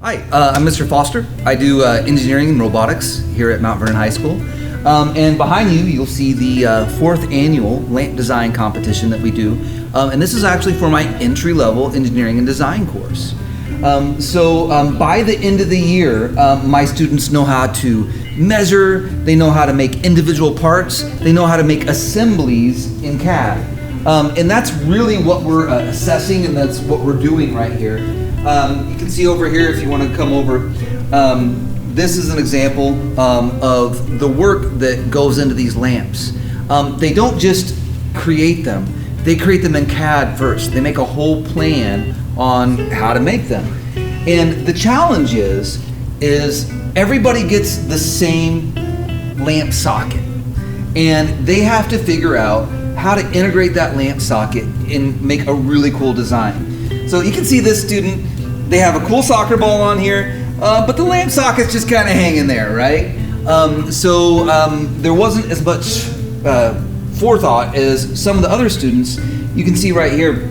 Hi, I'm Mr. Foster. I do engineering and robotics here at Mount Vernon High School. And behind you, you'll see the fourth annual lamp design competition that we do. And this is actually for my entry-level engineering and design course. By the end of the year, my students know how to measure, they know how to make individual parts, they know how to make assemblies in CAD. And that's really what we're assessing, and that's what we're doing right here. You can see over here, if you want to come over, this is an example of the work that goes into these lamps. They don't just create them, they create them in CAD first. They make a whole plan on how to make them. And the challenge is everybody gets the same lamp socket. And they have to figure out how to integrate that lamp socket and make a really cool design. So you can see this student, they have a cool soccer ball on here, but the lamp socket's just kind of hanging there, right? There wasn't as much forethought as some of the other students. You can see right here,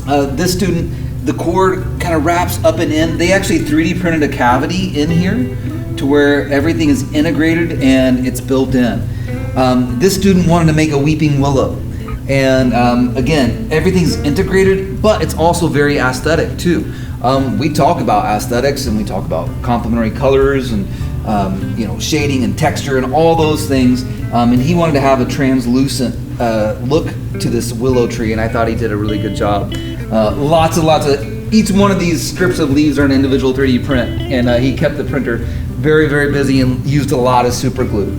this student, the cord kind of wraps up and in. They actually 3D printed a cavity in here to where everything is integrated and it's built in. This student wanted to make a weeping willow. And again, everything's integrated, but it's also very aesthetic too. We talk about aesthetics and we talk about complementary colors and shading and texture and all those things. And he wanted to have a translucent look to this willow tree, and I thought he did a really good job. Lots of each one of these strips of leaves are an individual 3D print, and he kept the printer very, very busy and used a lot of super glue.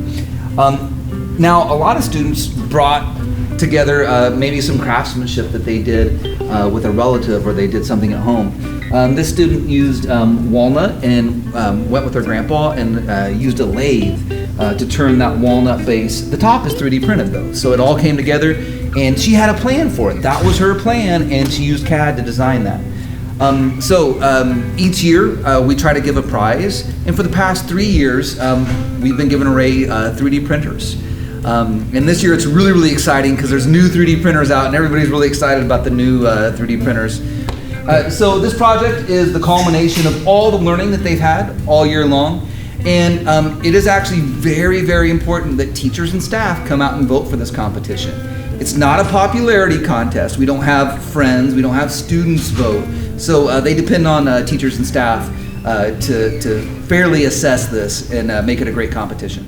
Now, a lot of students brought together maybe some craftsmanship that they did with a relative, or they did something at home. This student used walnut and went with her grandpa and used a lathe to turn that walnut base. The top is 3D printed though, so it all came together, and she had a plan for it. That was her plan, and she used CAD to design that. Each year we try to give a prize, and for the past 3 years we've been giving away 3D printers. And this year it's really, really exciting because there's new 3D printers out and everybody's really excited about the new 3D printers. So this project is the culmination of all the learning that they've had all year long. And it is actually very, very important that teachers and staff come out and vote for this competition. It's not a popularity contest. We don't have friends, we don't have students vote. So they depend on teachers and staff to fairly assess this and make it a great competition.